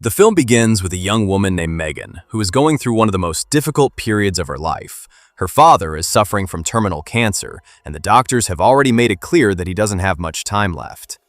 The film begins with a young woman named Megan, who is going through one of the most difficult periods of her life. Her father is suffering from terminal cancer, and the doctors have already made it clear that he doesn't have much time left.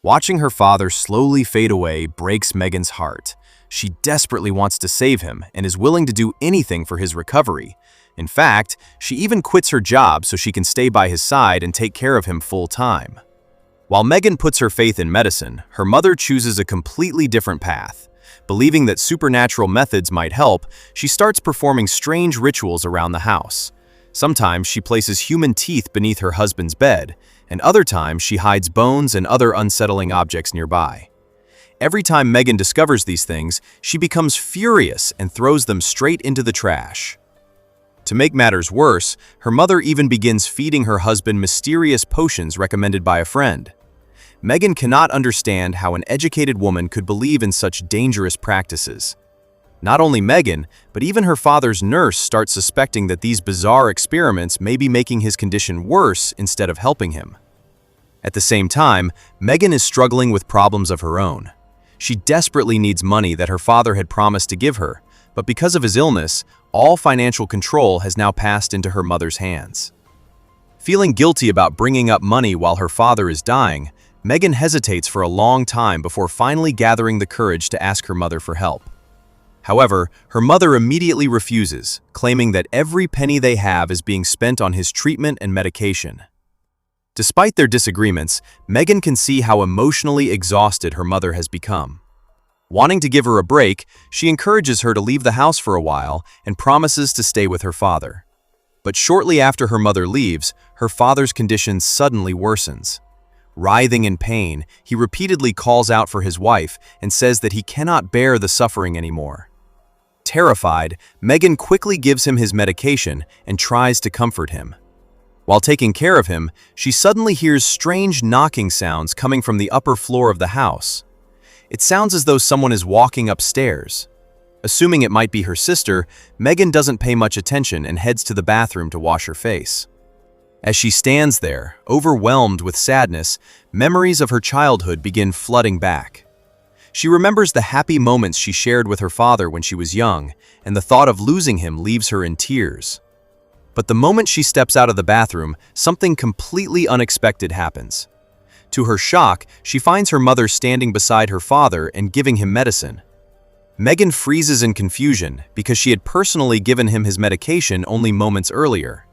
Watching her father slowly fade away breaks Megan's heart. She desperately wants to save him and is willing to do anything for his recovery. In fact, she even quits her job so she can stay by his side and take care of him full-time. While Megan puts her faith in medicine, her mother chooses a completely different path. Believing that supernatural methods might help, she starts performing strange rituals around the house. Sometimes she places human teeth beneath her husband's bed, and other times she hides bones and other unsettling objects nearby. Every time Megan discovers these things, she becomes furious and throws them straight into the trash. To make matters worse, her mother even begins feeding her husband mysterious potions recommended by a friend. Megan cannot understand how an educated woman could believe in such dangerous practices. Not only Megan, but even her father's nurse starts suspecting that these bizarre experiments may be making his condition worse instead of helping him. At the same time, Megan is struggling with problems of her own. She desperately needs money that her father had promised to give her, but because of his illness, all financial control has now passed into her mother's hands. Feeling guilty about bringing up money while her father is dying, Megan hesitates for a long time before finally gathering the courage to ask her mother for help. However, her mother immediately refuses, claiming that every penny they have is being spent on his treatment and medication. Despite their disagreements, Megan can see how emotionally exhausted her mother has become. Wanting to give her a break, she encourages her to leave the house for a while and promises to stay with her father. But shortly after her mother leaves, her father's condition suddenly worsens. Writhing in pain, he repeatedly calls out for his wife and says that he cannot bear the suffering anymore. Terrified, Megan quickly gives him his medication and tries to comfort him. While taking care of him, she suddenly hears strange knocking sounds coming from the upper floor of the house. It sounds as though someone is walking upstairs. Assuming it might be her sister, Megan doesn't pay much attention and heads to the bathroom to wash her face. As she stands there, overwhelmed with sadness, memories of her childhood begin flooding back. She remembers the happy moments she shared with her father when she was young, and the thought of losing him leaves her in tears. But the moment she steps out of the bathroom, something completely unexpected happens. To her shock, she finds her mother standing beside her father and giving him medicine. Megan freezes in confusion because she had personally given him his medication only moments earlier.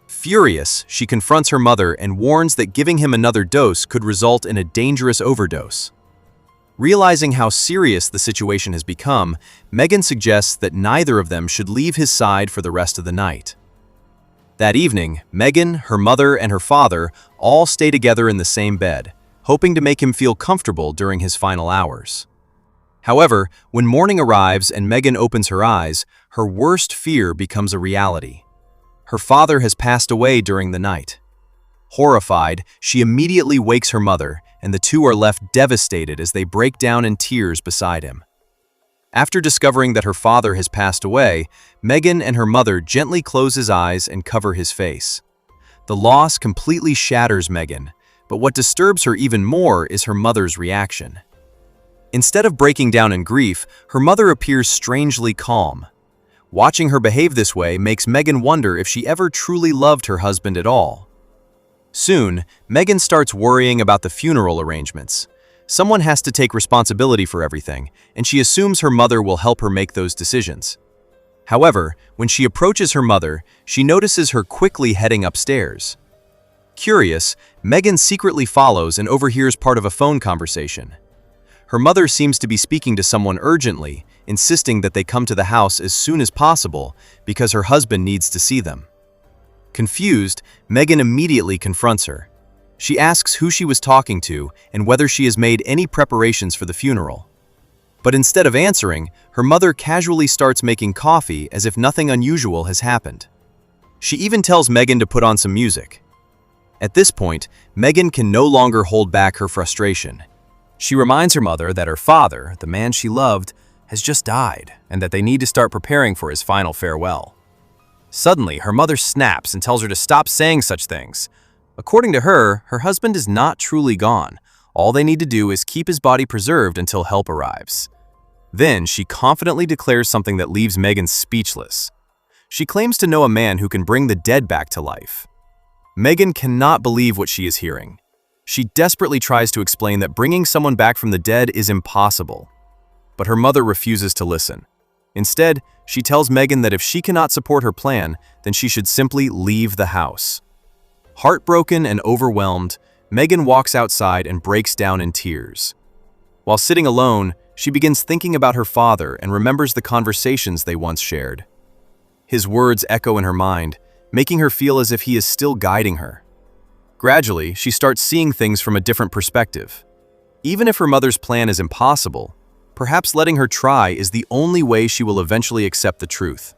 Furious, she confronts her mother and warns that giving him another dose could result in a dangerous overdose. Realizing how serious the situation has become, Megan suggests that neither of them should leave his side for the rest of the night. That evening, Megan, her mother, and her father all stay together in the same bed, hoping to make him feel comfortable during his final hours. However, when morning arrives and Megan opens her eyes, her worst fear becomes a reality. Her father has passed away during the night. Horrified, she immediately wakes her mother, and the two are left devastated as they break down in tears beside him. After discovering that her father has passed away, Megan and her mother gently close his eyes and cover his face. The loss completely shatters Megan, but what disturbs her even more is her mother's reaction. Instead of breaking down in grief, her mother appears strangely calm. Watching her behave this way makes Megan wonder if she ever truly loved her husband at all. Soon, Megan starts worrying about the funeral arrangements. Someone has to take responsibility for everything, and she assumes her mother will help her make those decisions. However, when she approaches her mother, she notices her quickly heading upstairs. Curious, Megan secretly follows and overhears part of a phone conversation. Her mother seems to be speaking to someone urgently, insisting that they come to the house as soon as possible because her husband needs to see them. Confused, Megan immediately confronts her. She asks who she was talking to and whether she has made any preparations for the funeral. But instead of answering, her mother casually starts making coffee as if nothing unusual has happened. She even tells Megan to put on some music. At this point, Megan can no longer hold back her frustration. She reminds her mother that her father, the man she loved, has just died and that they need to start preparing for his final farewell. Suddenly, her mother snaps and tells her to stop saying such things. According to her, her husband is not truly gone. All they need to do is keep his body preserved until help arrives. Then she confidently declares something that leaves Megan speechless. She claims to know a man who can bring the dead back to life. Megan cannot believe what she is hearing. She desperately tries to explain that bringing someone back from the dead is impossible. But her mother refuses to listen. Instead, she tells Megan that if she cannot support her plan, then she should simply leave the house. Heartbroken and overwhelmed, Megan walks outside and breaks down in tears. While sitting alone, she begins thinking about her father and remembers the conversations they once shared. His words echo in her mind, making her feel as if he is still guiding her. Gradually, she starts seeing things from a different perspective. Even if her mother's plan is impossible, perhaps letting her try is the only way she will eventually accept the truth.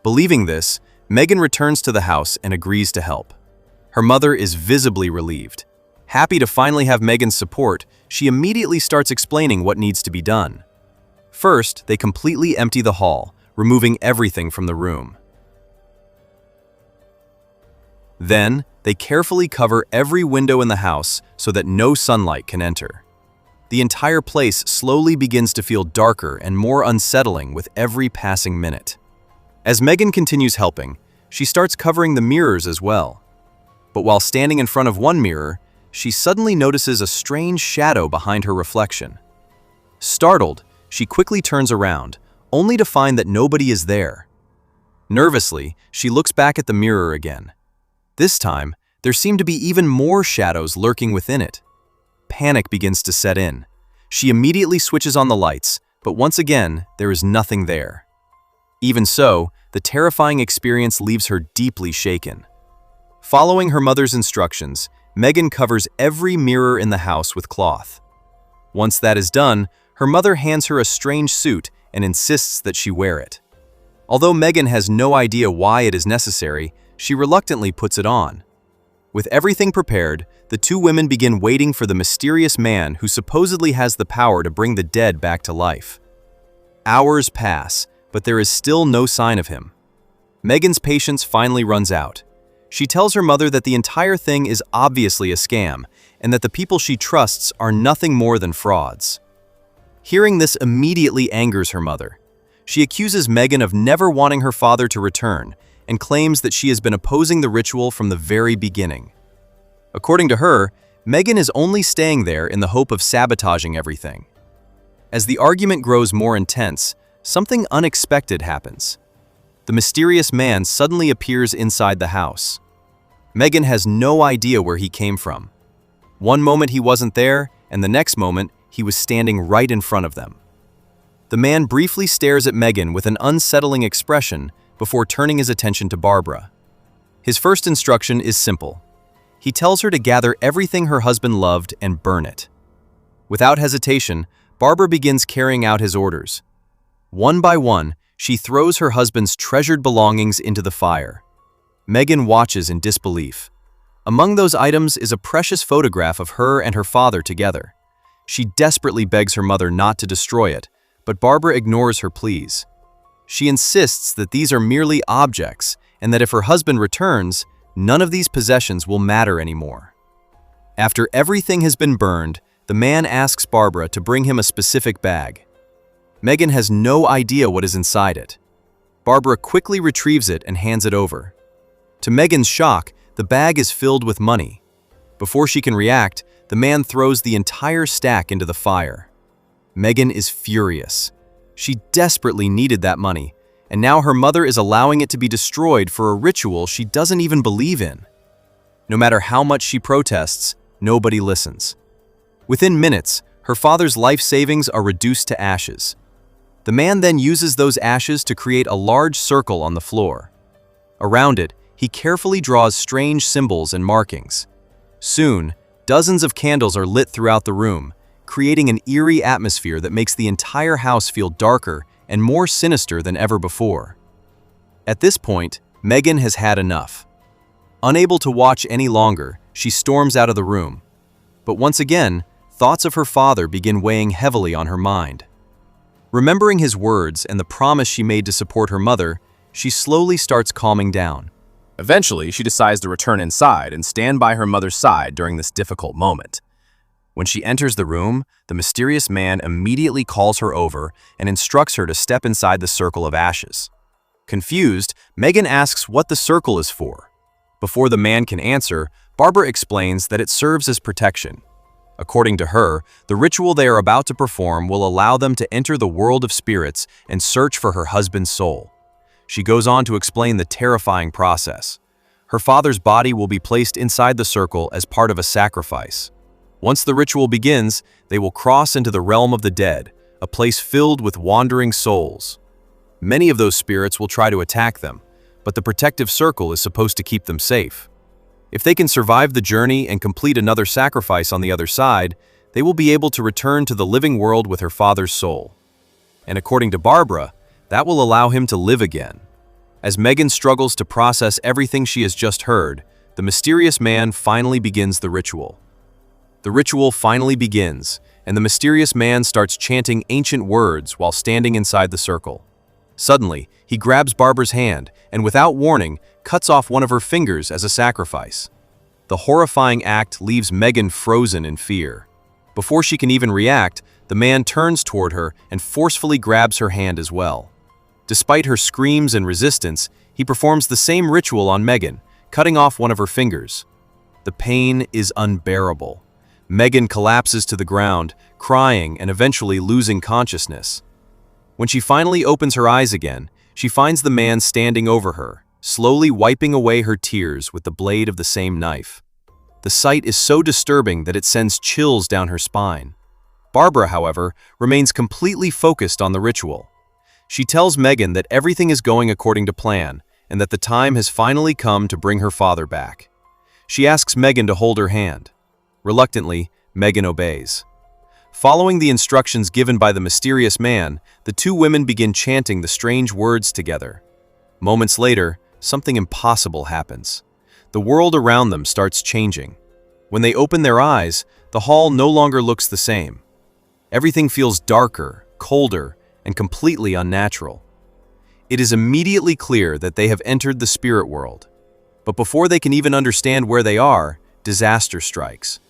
Believing this, Megan returns to the house and agrees to help. Her mother is visibly relieved. Happy to finally have Megan's support, she immediately starts explaining what needs to be done. First, they completely empty the hall, removing everything from the room. Then, they carefully cover every window in the house so that no sunlight can enter. The entire place slowly begins to feel darker and more unsettling with every passing minute. As Megan continues helping, she starts covering the mirrors as well. But while standing in front of one mirror, she suddenly notices a strange shadow behind her reflection. Startled, she quickly turns around, only to find that nobody is there. Nervously, she looks back at the mirror again. This time, there seem to be even more shadows lurking within it. Panic begins to set in. She immediately switches on the lights, but once again, there is nothing there. Even so, the terrifying experience leaves her deeply shaken. Following her mother's instructions, Megan covers every mirror in the house with cloth. Once that is done, her mother hands her a strange suit and insists that she wear it. Although Megan has no idea why it is necessary, she reluctantly puts it on. With everything prepared, the two women begin waiting for the mysterious man who supposedly has the power to bring the dead back to life. Hours pass, but there is still no sign of him. Megan's patience finally runs out. She tells her mother that the entire thing is obviously a scam, and that the people she trusts are nothing more than frauds. Hearing this immediately angers her mother. She accuses Megan of never wanting her father to return, and claims that she has been opposing the ritual from the very beginning. According to her, Megan is only staying there in the hope of sabotaging everything. As the argument grows more intense, something unexpected happens. The mysterious man suddenly appears inside the house. Megan has no idea where he came from. One moment he wasn't there, and the next moment he was standing right in front of them. The man briefly stares at Megan with an unsettling expression before turning his attention to Barbara. His first instruction is simple. He tells her to gather everything her husband loved and burn it. Without hesitation, Barbara begins carrying out his orders. One by one, she throws her husband's treasured belongings into the fire. Megan watches in disbelief. Among those items is a precious photograph of her and her father together. She desperately begs her mother not to destroy it, but Barbara ignores her pleas. She insists that these are merely objects and that if her husband returns, none of these possessions will matter anymore. After everything has been burned, the man asks Barbara to bring him a specific bag. Megan has no idea what is inside it. Barbara quickly retrieves it and hands it over. To Megan's shock, the bag is filled with money. Before she can react, the man throws the entire stack into the fire. Megan is furious. She desperately needed that money, and now her mother is allowing it to be destroyed for a ritual she doesn't even believe in. No matter how much she protests, nobody listens. Within minutes, her father's life savings are reduced to ashes. The man then uses those ashes to create a large circle on the floor. Around it, he carefully draws strange symbols and markings. Soon, dozens of candles are lit throughout the room, creating an eerie atmosphere that makes the entire house feel darker and more sinister than ever before. At this point, Megan has had enough. Unable to watch any longer, she storms out of the room. But once again, thoughts of her father begin weighing heavily on her mind. Remembering his words and the promise she made to support her mother, she slowly starts calming down. Eventually, she decides to return inside and stand by her mother's side during this difficult moment. When she enters the room, the mysterious man immediately calls her over and instructs her to step inside the circle of ashes. Confused, Megan asks what the circle is for. Before the man can answer, Barbara explains that it serves as protection. According to her, the ritual they are about to perform will allow them to enter the world of spirits and search for her husband's soul. She goes on to explain the terrifying process. Her father's body will be placed inside the circle as part of a sacrifice. Once the ritual begins, they will cross into the realm of the dead, a place filled with wandering souls. Many of those spirits will try to attack them, but the protective circle is supposed to keep them safe. If they can survive the journey and complete another sacrifice on the other side, they will be able to return to the living world with her father's soul. And according to Barbara, that will allow him to live again. As Megan struggles to process everything she has just heard, the mysterious man finally begins the ritual. The ritual finally begins, and the mysterious man starts chanting ancient words while standing inside the circle. Suddenly, he grabs Barbara's hand and, without warning, cuts off one of her fingers as a sacrifice. The horrifying act leaves Megan frozen in fear. Before she can even react, the man turns toward her and forcefully grabs her hand as well. Despite her screams and resistance, he performs the same ritual on Megan, cutting off one of her fingers. The pain is unbearable. Megan collapses to the ground, crying and eventually losing consciousness. When she finally opens her eyes again, she finds the man standing over her, slowly wiping away her tears with the blade of the same knife. The sight is so disturbing that it sends chills down her spine. Barbara, however, remains completely focused on the ritual. She tells Megan that everything is going according to plan and that the time has finally come to bring her father back. She asks Megan to hold her hand. Reluctantly, Megan obeys. Following the instructions given by the mysterious man, the two women begin chanting the strange words together. Moments later, something impossible happens. The world around them starts changing. When they open their eyes, the hall no longer looks the same. Everything feels darker, colder, and completely unnatural. It is immediately clear that they have entered the spirit world. But before they can even understand where they are, disaster strikes.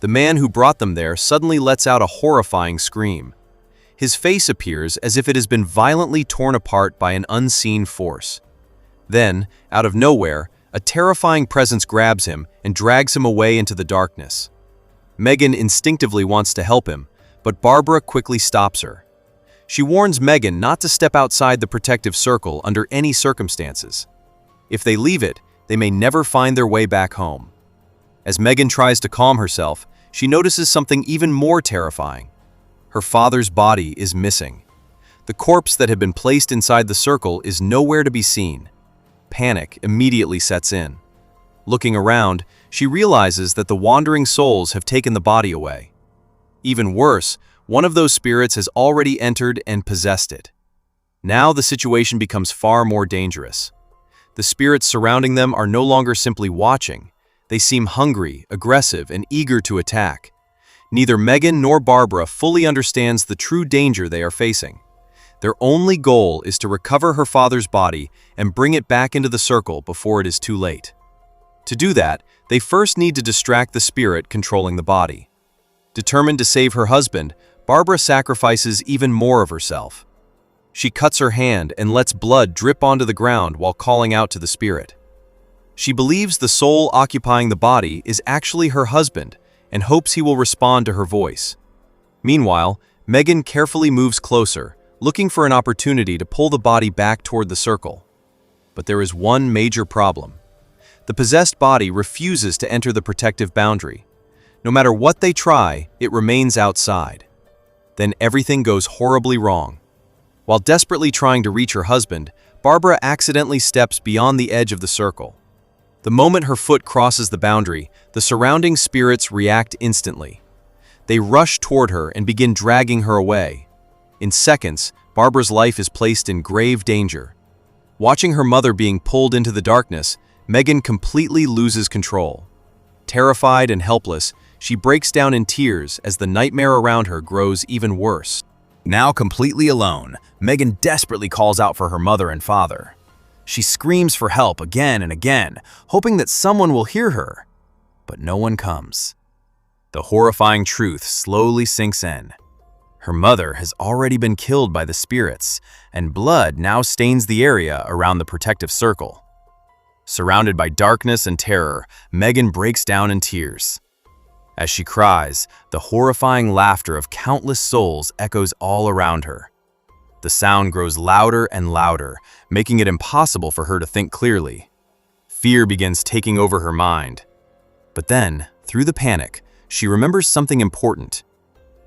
The man who brought them there suddenly lets out a horrifying scream. His face appears as if it has been violently torn apart by an unseen force. Then, out of nowhere, a terrifying presence grabs him and drags him away into the darkness. Megan instinctively wants to help him, but Barbara quickly stops her. She warns Megan not to step outside the protective circle under any circumstances. If they leave it, they may never find their way back home. As Megan tries to calm herself, she notices something even more terrifying. Her father's body is missing. The corpse that had been placed inside the circle is nowhere to be seen. Panic immediately sets in. Looking around, she realizes that the wandering souls have taken the body away. Even worse, one of those spirits has already entered and possessed it. Now the situation becomes far more dangerous. The spirits surrounding them are no longer simply watching. They seem hungry, aggressive, and eager to attack. Neither Megan nor Barbara fully understands the true danger they are facing. Their only goal is to recover her father's body and bring it back into the circle before it is too late. To do that, they first need to distract the spirit controlling the body. Determined to save her husband, Barbara sacrifices even more of herself. She cuts her hand and lets blood drip onto the ground while calling out to the spirit. She believes the soul occupying the body is actually her husband and hopes he will respond to her voice. Meanwhile, Megan carefully moves closer, looking for an opportunity to pull the body back toward the circle. But there is one major problem. The possessed body refuses to enter the protective boundary. No matter what they try, it remains outside. Then everything goes horribly wrong. While desperately trying to reach her husband, Barbara accidentally steps beyond the edge of the circle. The moment her foot crosses the boundary, the surrounding spirits react instantly. They rush toward her and begin dragging her away. In seconds, Barbara's life is placed in grave danger. Watching her mother being pulled into the darkness, Megan completely loses control. Terrified and helpless, she breaks down in tears as the nightmare around her grows even worse. Now completely alone, Megan desperately calls out for her mother and father. She screams for help again and again, hoping that someone will hear her, but no one comes. The horrifying truth slowly sinks in. Her mother has already been killed by the spirits, and blood now stains the area around the protective circle. Surrounded by darkness and terror, Megan breaks down in tears. As she cries, the horrifying laughter of countless souls echoes all around her. The sound grows louder and louder, making it impossible for her to think clearly. Fear begins taking over her mind. But then, through the panic, she remembers something important.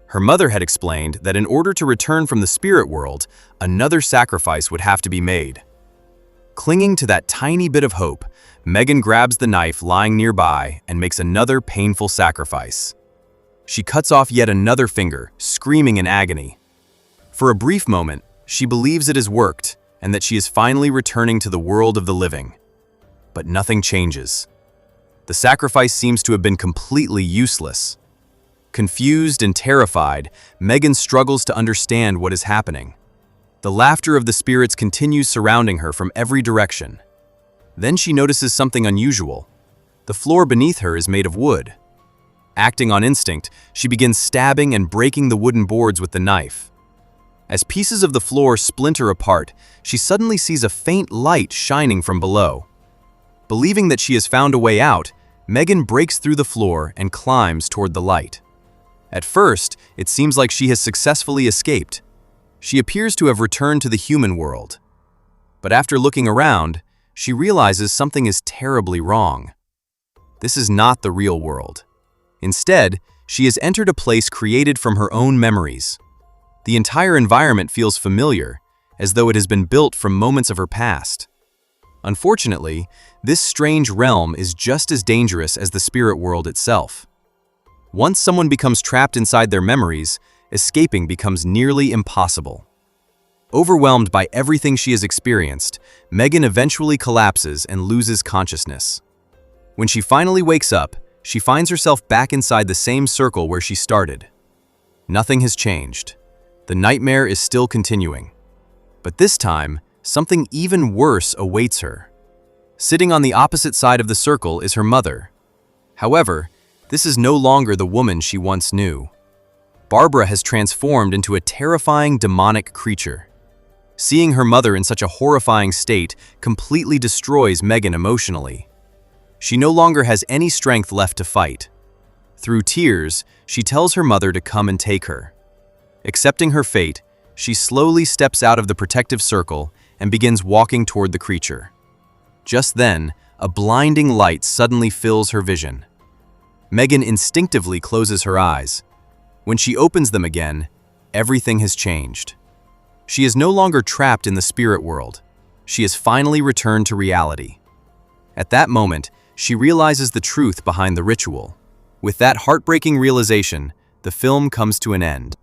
Her mother had explained that in order to return from the spirit world, another sacrifice would have to be made. Clinging to that tiny bit of hope, Megan grabs the knife lying nearby and makes another painful sacrifice. She cuts off yet another finger, screaming in agony. For a brief moment, she believes it has worked and that she is finally returning to the world of the living. But nothing changes. The sacrifice seems to have been completely useless. Confused and terrified, Megan struggles to understand what is happening. The laughter of the spirits continues surrounding her from every direction. Then she notices something unusual. The floor beneath her is made of wood. Acting on instinct, she begins stabbing and breaking the wooden boards with the knife. As pieces of the floor splinter apart, she suddenly sees a faint light shining from below. Believing that she has found a way out, Megan breaks through the floor and climbs toward the light. At first, it seems like she has successfully escaped. She appears to have returned to the human world. But after looking around, she realizes something is terribly wrong. This is not the real world. Instead, she has entered a place created from her own memories. The entire environment feels familiar, as though it has been built from moments of her past. Unfortunately, this strange realm is just as dangerous as the spirit world itself. Once someone becomes trapped inside their memories, escaping becomes nearly impossible. Overwhelmed by everything she has experienced, Megan eventually collapses and loses consciousness. When she finally wakes up, she finds herself back inside the same circle where she started. Nothing has changed. The nightmare is still continuing. But this time, something even worse awaits her. Sitting on the opposite side of the circle is her mother. However, this is no longer the woman she once knew. Barbara has transformed into a terrifying demonic creature. Seeing her mother in such a horrifying state completely destroys Megan emotionally. She no longer has any strength left to fight. Through tears, she tells her mother to come and take her. Accepting her fate, she slowly steps out of the protective circle and begins walking toward the creature. Just then, a blinding light suddenly fills her vision. Megan instinctively closes her eyes. When she opens them again, everything has changed. She is no longer trapped in the spirit world. She has finally returned to reality. At that moment, she realizes the truth behind the ritual. With that heartbreaking realization, the film comes to an end.